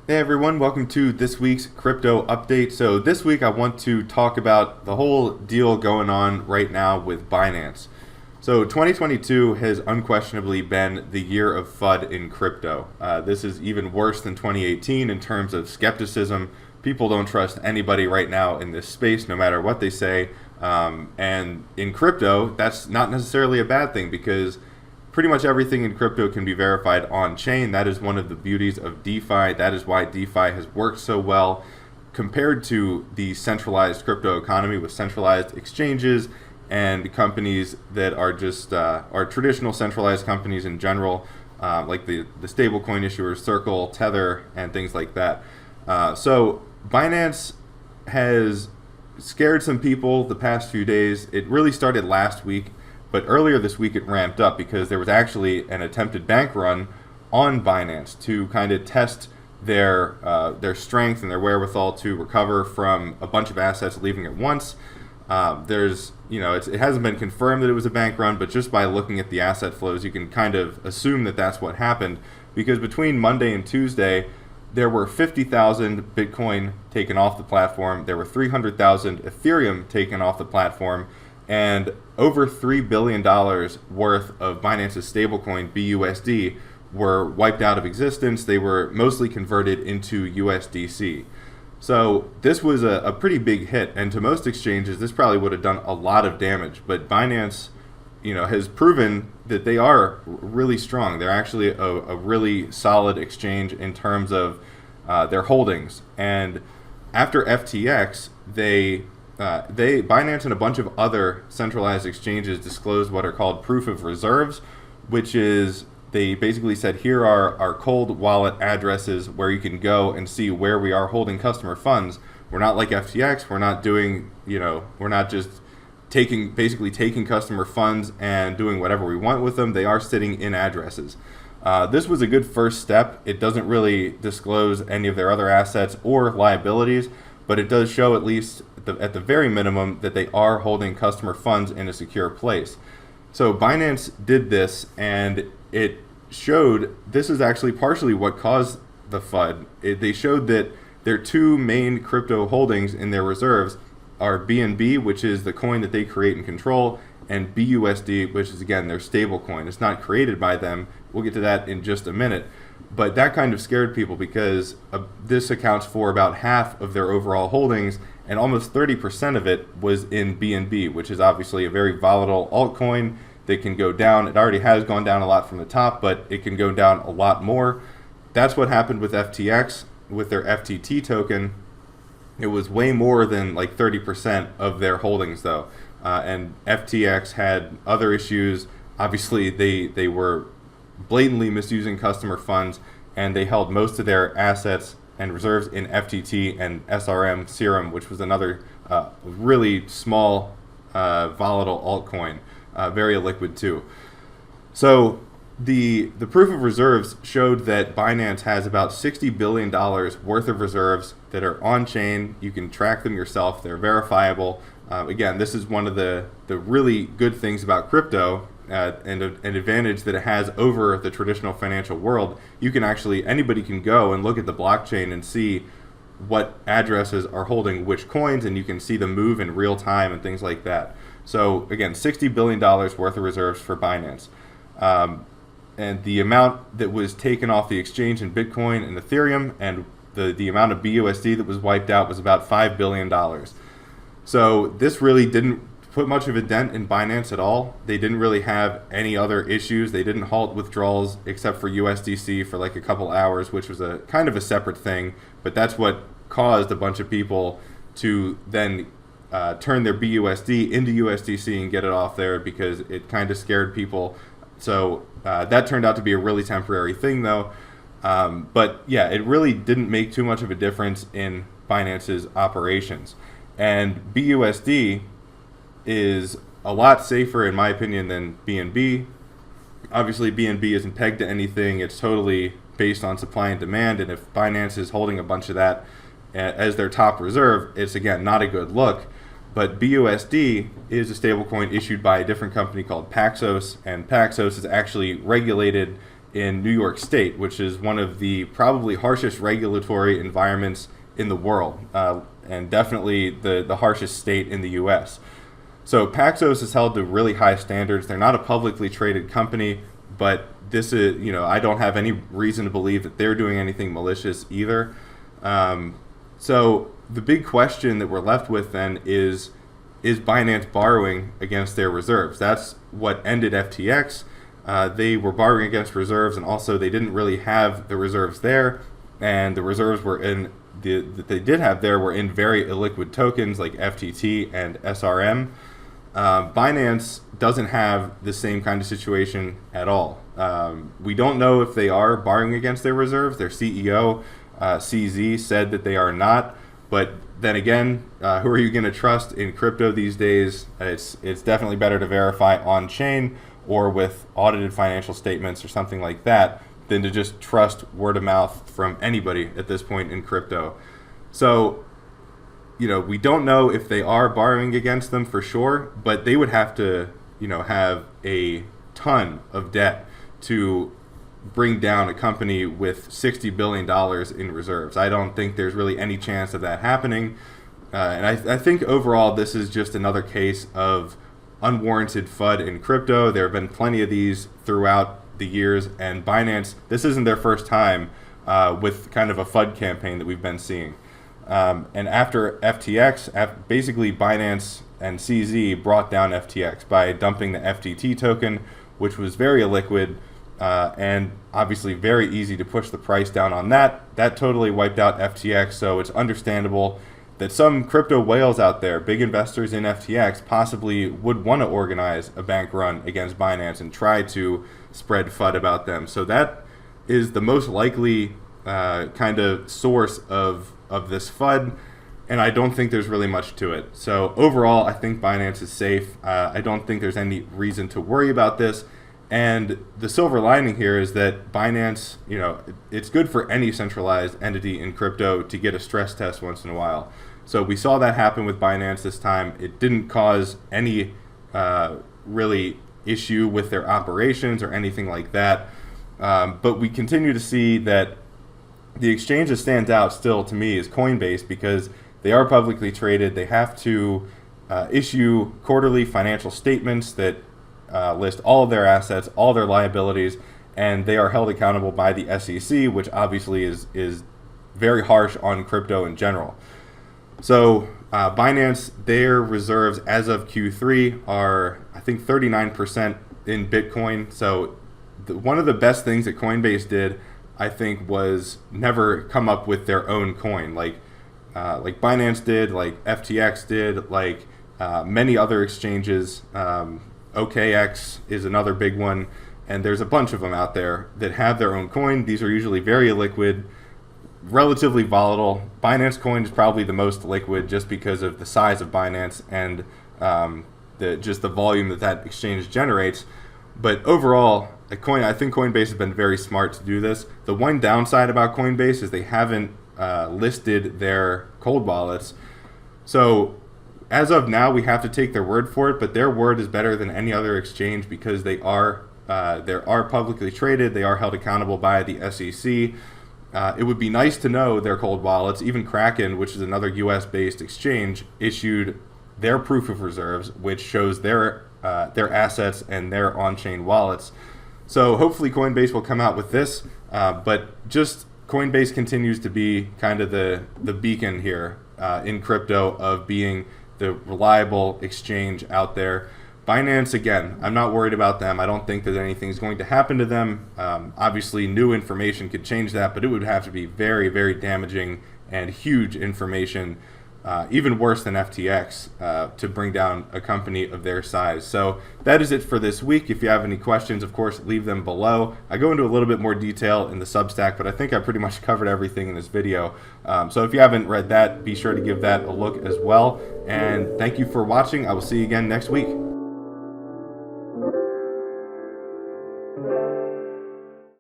Hey everyone, welcome to this week's crypto update. So this week I want to talk about the whole deal going on right now with Binance. So 2022 has unquestionably been the year of FUD in crypto. This is even worse than 2018 in terms of skepticism. People don't trust anybody right now in this space, no matter what they say. And in crypto, that's not necessarily a bad thing because pretty much everything in crypto can be verified on chain. That is one of the beauties of DeFi. That is why DeFi has worked so well compared to the centralized crypto economy with centralized exchanges and companies that are just are traditional centralized companies in general, like the stablecoin issuers, Circle, Tether, and things like that. So Binance has scared some people the past few days. It really started last week. But earlier this week it ramped up because there was actually an attempted bank run on Binance to kind of test their strength and their wherewithal to recover from a bunch of assets leaving at once. It hasn't been confirmed that it was a bank run, but just by looking at the asset flows, you can kind of assume that that's what happened. Because between Monday and Tuesday, there were 50,000 Bitcoin taken off the platform. There were 300,000 Ethereum taken off the platform. And over $3 billion worth of Binance's stablecoin, BUSD, were wiped out of existence. They were mostly converted into USDC. So this was a pretty big hit, and to most exchanges, this probably would have done a lot of damage. But Binance, has proven that they are really strong. They're actually a really solid exchange in terms of their holdings. And after FTX, Binance and a bunch of other centralized exchanges disclosed what are called proof of reserves, which is they basically said, here are our cold wallet addresses where you can go and see where we are holding customer funds. We're not like FTX. We're not doing, we're not just basically taking customer funds and doing whatever we want with them. They are sitting in addresses. This was a good first step. It doesn't really disclose any of their other assets or liabilities, but it does show at least at the very minimum that they are holding customer funds in a secure place. So Binance did this, and it showed this is actually partially what caused the FUD. They showed that their two main crypto holdings in their reserves are BNB, which is the coin that they create and control, and BUSD, which is again their stable coin. It's not created by them. We'll get to that in just a minute. But that kind of scared people because this accounts for about half of their overall holdings, and almost 30% of it was in BNB, which is obviously a very volatile altcoin that can go down. It already has gone down a lot from the top, but it can go down a lot more. That's what happened with FTX, with their FTT token. It was way more than like 30% of their holdings, though. And FTX had other issues. Obviously, they were blatantly misusing customer funds, and they held most of their assets and reserves in FTT and SRM Serum, which was another really small volatile altcoin, very illiquid too. So the proof of reserves showed that Binance has about $60 billion worth of reserves that are on chain. You can track them yourself. They're verifiable. Again, this is one of the really good things about crypto. And an advantage that it has over the traditional financial world. You can anybody can go and look at the blockchain and see what addresses are holding which coins, and you can see them move in real time and things like that. So again, $60 billion worth of reserves for Binance. And the amount that was taken off the exchange in Bitcoin and Ethereum, and the amount of BUSD that was wiped out was about $5 billion. So this really didn't put much of a dent in Binance at all. They didn't really have any other issues. They didn't halt withdrawals except for USDC for like a couple hours, which was a kind of a separate thing. But that's what caused a bunch of people to then turn their BUSD into USDC and get it off there because it kind of scared people. So that turned out to be a really temporary thing, though. But yeah, it really didn't make too much of a difference in Binance's operations. And BUSD is a lot safer, in my opinion, than BNB. Obviously, BNB isn't pegged to anything. It's totally based on supply and demand. And if Binance is holding a bunch of that as their top reserve, it's, again, not a good look. But BUSD is a stablecoin issued by a different company called Paxos. And Paxos is actually regulated in New York State, which is one of the probably harshest regulatory environments in the world, and definitely the harshest state in the U.S. So Paxos is held to really high standards. They're not a publicly traded company, but this is, I don't have any reason to believe that they're doing anything malicious either. So the big question that we're left with then is Binance borrowing against their reserves? That's what ended FTX. They were borrowing against reserves, and also they didn't really have the reserves there, and the reserves were in that they did have there were in very illiquid tokens like FTT and SRM. Binance doesn't have the same kind of situation at all. We don't know if they are borrowing against their reserves. Their CEO, CZ, said that they are not. But then again, who are you going to trust in crypto these days? It's definitely better to verify on chain or with audited financial statements or something like that than to just trust word of mouth from anybody at this point in crypto. So, we don't know if they are borrowing against them for sure, but they would have to, have a ton of debt to bring down a company with $60 billion in reserves. I don't think there's really any chance of that happening. And I think overall this is just another case of unwarranted FUD in crypto. There have been plenty of these throughout the years, and Binance, this isn't their first time with kind of a FUD campaign that we've been seeing. And after FTX, basically Binance and CZ brought down FTX by dumping the FTT token, which was very illiquid and obviously very easy to push the price down on that. That totally wiped out FTX, so it's understandable that some crypto whales out there, big investors in FTX, possibly would want to organize a bank run against Binance and try to spread FUD about them. So that is the most likely kind of source of this FUD, and I don't think there's really much to it. So overall, I think Binance is safe. I don't think there's any reason to worry about this. And the silver lining here is that Binance, it's good for any centralized entity in crypto to get a stress test once in a while. So we saw that happen with Binance this time. It didn't cause any really issue with their operations or anything like that. But we continue to see that the exchange that stands out still to me is Coinbase, because they are publicly traded. They have to issue quarterly financial statements that list all of their assets, all their liabilities, and they are held accountable by the SEC, which obviously is very harsh on crypto in general. So Binance, their reserves as of Q3 are, I think, 39% in Bitcoin. So one of the best things that Coinbase did, I think, was never come up with their own coin, like Binance did, like FTX did, like many other exchanges. OKX is another big one, and there's a bunch of them out there that have their own coin. These are usually very illiquid, relatively volatile. Binance coin is probably the most liquid just because of the size of Binance and just the volume that exchange generates. But overall, I think Coinbase has been very smart to do this. The one downside about Coinbase is they haven't listed their cold wallets. So as of now, we have to take their word for it, but their word is better than any other exchange because they are publicly traded. They are held accountable by the SEC. It would be nice to know their cold wallets. Even Kraken, which is another U.S.-based exchange, issued their proof of reserves, which shows their assets and their on-chain wallets. So hopefully Coinbase will come out with this, but just Coinbase continues to be kind of the beacon here in crypto of being the reliable exchange out there. Binance, again, I'm not worried about them. I don't think that anything's going to happen to them. Obviously, new information could change that, but it would have to be very, very damaging and huge information, even worse than FTX, to bring down a company of their size. So that is it for this week. If you have any questions, of course, leave them below. I go into a little bit more detail in the Substack, but I think I pretty much covered everything in this video. So if you haven't read that, be sure to give that a look as well. And thank you for watching. I will see you again next week.